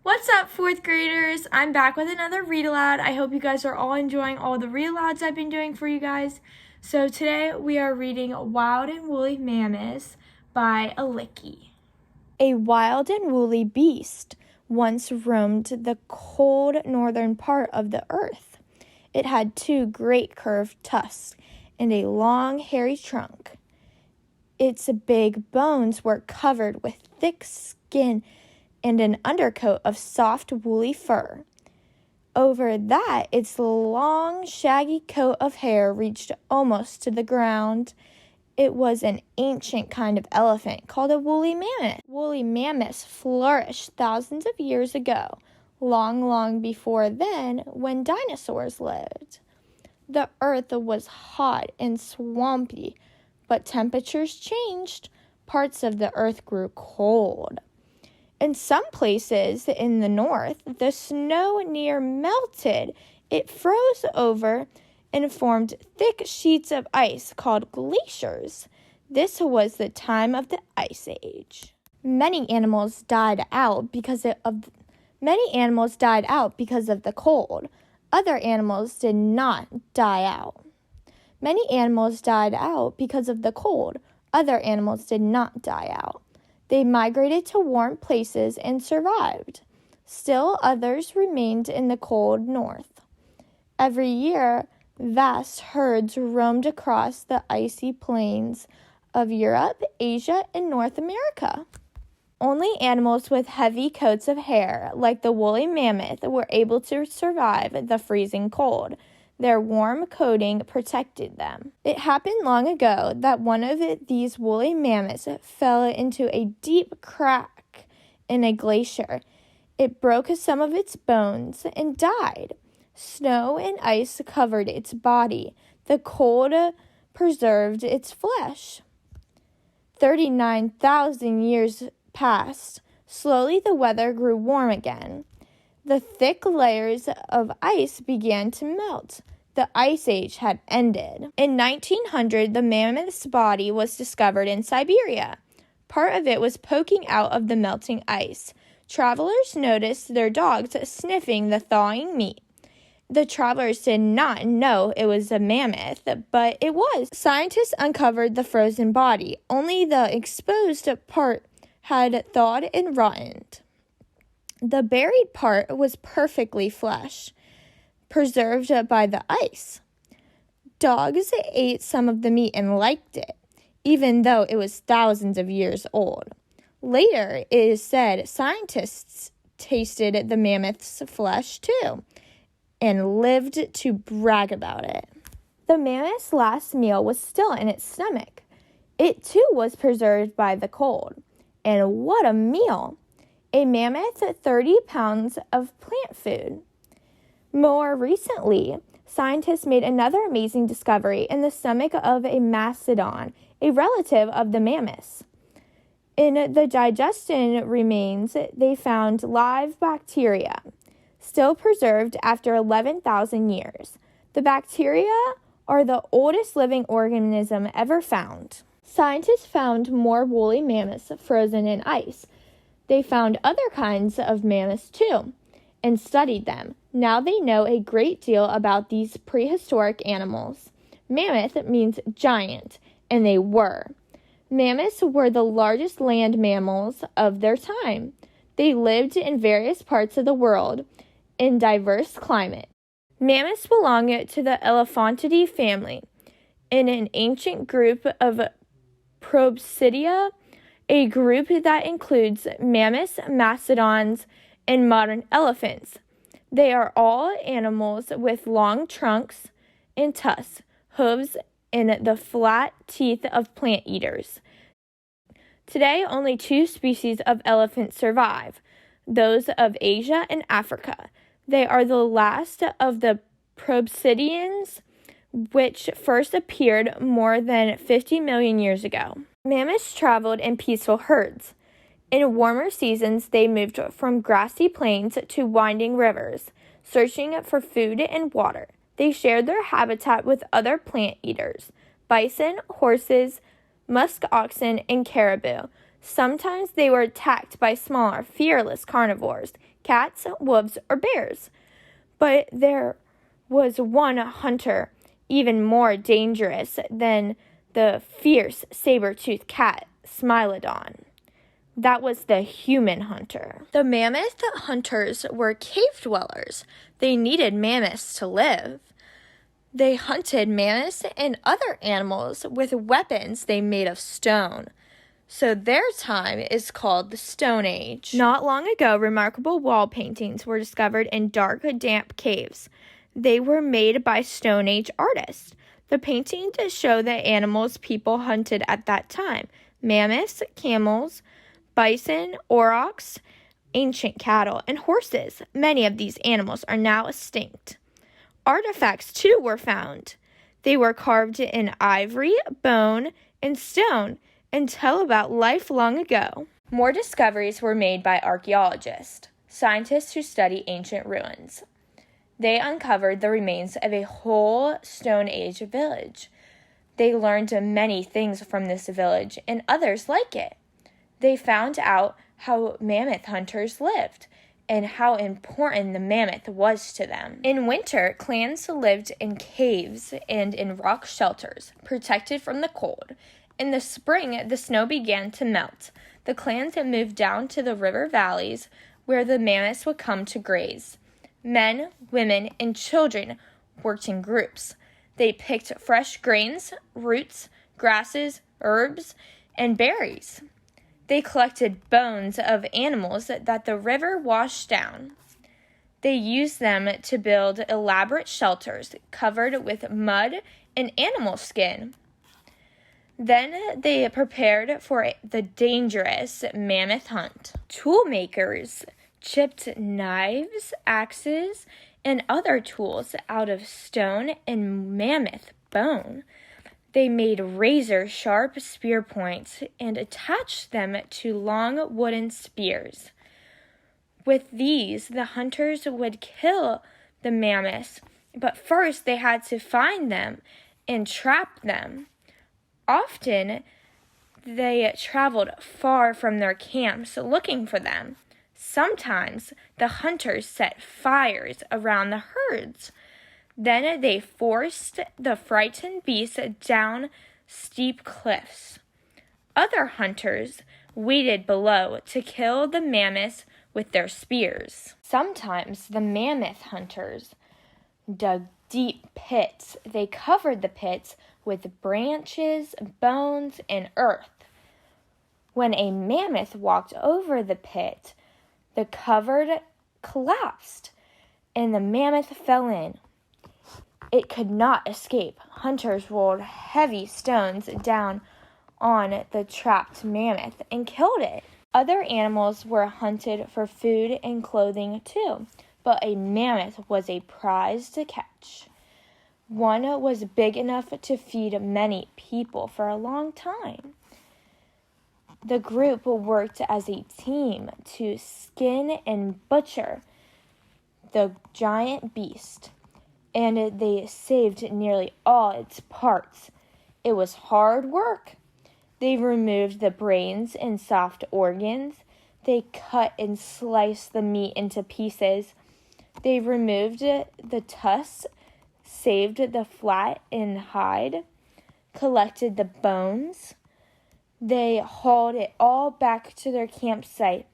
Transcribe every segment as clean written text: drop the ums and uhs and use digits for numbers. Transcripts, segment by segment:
What's up, fourth graders? I'm back with another read aloud. I hope you guys are all enjoying all the read alouds I've been doing for you guys. So today we are reading Wild and Woolly Mammoths by Alicki. A wild and woolly beast once roamed the cold northern part of the earth. It had two great curved tusks and a long hairy trunk. Its big bones were covered with thick skin and an undercoat of soft woolly fur. Over that, its long, shaggy coat of hair reached almost to the ground. It was an ancient kind of elephant called a woolly mammoth. Woolly mammoths flourished thousands of years ago, long before then, when dinosaurs lived. The earth was hot and swampy, but temperatures changed. Parts of the earth grew cold. In some places in the north, the snow near melted. It froze over and formed thick sheets of ice called glaciers. This was the time of the Ice Age. Many animals died out because of the cold. Other animals did not die out. Many animals died out because of the cold. Other animals did not die out. They migrated to warm places and survived. Still others remained in the cold north. Every year, vast herds roamed across the icy plains of Europe, Asia, and North America. Only animals with heavy coats of hair, like the woolly mammoth, were able to survive the freezing cold. Their warm coating protected them. It happened long ago that one of these woolly mammoths fell into a deep crack in a glacier. It broke some of its bones and died. Snow and ice covered its body. The cold preserved its flesh. 39,000 years passed. Slowly the weather grew warm again. The thick layers of ice began to melt. The Ice Age had ended. In 1900, the mammoth's body was discovered in Siberia. Part of it was poking out of the melting ice. Travelers noticed their dogs sniffing the thawing meat. The travelers did not know it was a mammoth, but it was. Scientists uncovered the frozen body. Only the exposed part had thawed and rotted. The buried part was perfectly fresh, preserved by the ice. Dogs ate some of the meat and liked it, even though it was thousands of years old. Later, it is said scientists tasted the mammoth's flesh too, and lived to brag about it. The mammoth's last meal was still in its stomach. It too was preserved by the cold. And what a meal! A mammoth 30 pounds of plant food. More recently, scientists made another amazing discovery in the stomach of a mastodon, a relative of the mammoths. In the digestion remains, they found live bacteria, still preserved after 11,000 years. The bacteria are the oldest living organism ever found. Scientists found more woolly mammoths frozen in ice. They found other kinds of mammoths too, and studied them. Now they know a great deal about these prehistoric animals. Mammoth means giant, and they were. Mammoths were the largest land mammals of their time. They lived in various parts of the world in diverse climates. Mammoths belong to the Elephantidae family, in an ancient group of Proboscidea, a group that includes mammoths, mastodons, and modern elephants. They are all animals with long trunks and tusks, hooves, and the flat teeth of plant eaters. Today, only two species of elephant survive, those of Asia and Africa. They are the last of the Proboscideans, which first appeared more than 50 million years ago. Mammoths traveled in peaceful herds. In warmer seasons, they moved from grassy plains to winding rivers, searching for food and water. They shared their habitat with other plant eaters, bison, horses, musk oxen, and caribou. Sometimes they were attacked by smaller, fearless carnivores, cats, wolves, or bears. But there was one hunter even more dangerous than the fierce saber-toothed cat Smilodon. That was the human hunter. The mammoth hunters were cave dwellers. They needed mammoths to live. They hunted mammoths and other animals with weapons they made of stone. So their time is called the Stone Age. Not long ago, remarkable wall paintings were discovered in dark, damp caves. They were made by Stone Age artists. The paintings show the animals people hunted at that time: mammoths, camels, bison, aurochs, ancient cattle, and horses. Many of these animals are now extinct. Artifacts, too, were found. They were carved in ivory, bone, and stone and tell about life long ago. More discoveries were made by archaeologists, scientists who study ancient ruins. They uncovered the remains of a whole Stone Age village. They learned many things from this village and others like it. They found out how mammoth hunters lived and how important the mammoth was to them. In winter, clans lived in caves and in rock shelters, protected from the cold. In the spring, the snow began to melt. The clans had moved down to the river valleys where the mammoths would come to graze. Men, women, and children worked in groups. They picked fresh grains, roots, grasses, herbs, and berries. They collected bones of animals that the river washed down. They used them to build elaborate shelters covered with mud and animal skin. Then they prepared for the dangerous mammoth hunt. Tool makers chipped knives, axes, and other tools out of stone and mammoth bone. They made razor-sharp spear points and attached them to long wooden spears. With these, the hunters would kill the mammoths, but first they had to find them and trap them. Often, they traveled far from their camps looking for them. Sometimes, the hunters set fires around the herds. Then they forced the frightened beasts down steep cliffs. Other hunters waited below to kill the mammoths with their spears. Sometimes the mammoth hunters dug deep pits. They covered the pits with branches, bones, and earth. When a mammoth walked over the pit, the cover collapsed, and the mammoth fell in. It could not escape. Hunters rolled heavy stones down on the trapped mammoth and killed it. Other animals were hunted for food and clothing too, but a mammoth was a prize to catch. One was big enough to feed many people for a long time. The group worked as a team to skin and butcher the giant beast, and they saved nearly all its parts. It was hard work. They removed the brains and soft organs. They cut and sliced the meat into pieces. They removed the tusks, saved the fat and hide, collected the bones. They hauled it all back to their campsite.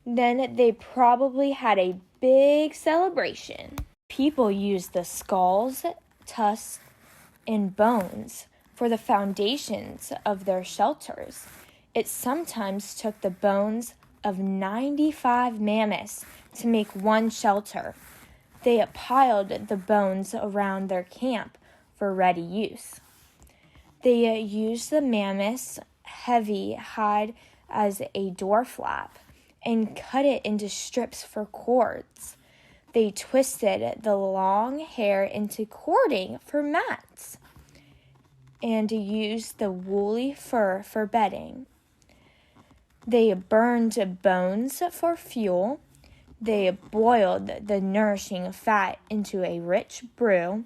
Then they probably had a big celebration. People used the skulls, tusks, and bones for the foundations of their shelters. It sometimes took the bones of 95 mammoths to make one shelter. They piled the bones around their camp for ready use. They used the mammoth's heavy hide as a door flap and cut it into strips for cords. They twisted the long hair into cording for mats and used the woolly fur for bedding. They burned bones for fuel. They boiled the nourishing fat into a rich brew,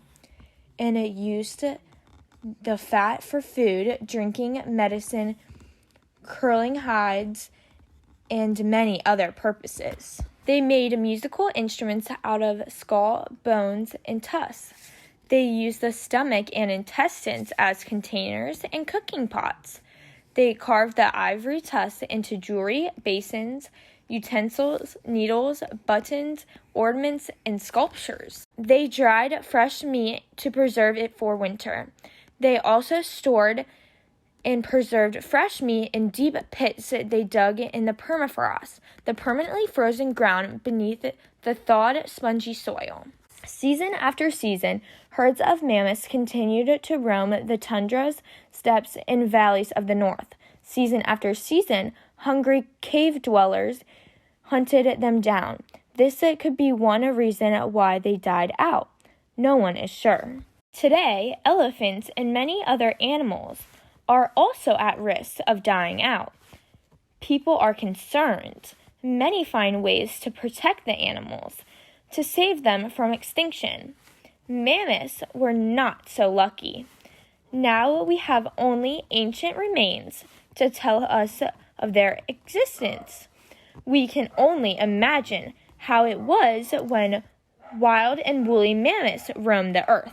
and it used the fat for food, drinking, medicine, curling hides, and many other purposes. They made musical instruments out of skull, bones, and tusks. They used the stomach and intestines as containers and cooking pots. They carved the ivory tusks into jewelry, basins, utensils, needles, buttons, ornaments, and sculptures. They dried fresh meat to preserve it for winter. They also stored and preserved fresh meat in deep pits they dug in the permafrost, the permanently frozen ground beneath the thawed, spongy soil. Season after season, herds of mammoths continued to roam the tundras, steppes, and valleys of the north. Season after season, hungry cave dwellers hunted them down. This could be one reason why they died out. No one is sure. Today, elephants and many other animals are also at risk of dying out. People are concerned. Many find ways to protect the animals, to save them from extinction. Mammoths were not so lucky. Now we have only ancient remains to tell us of their existence. We can only imagine how it was when wild and woolly mammoths roamed the earth.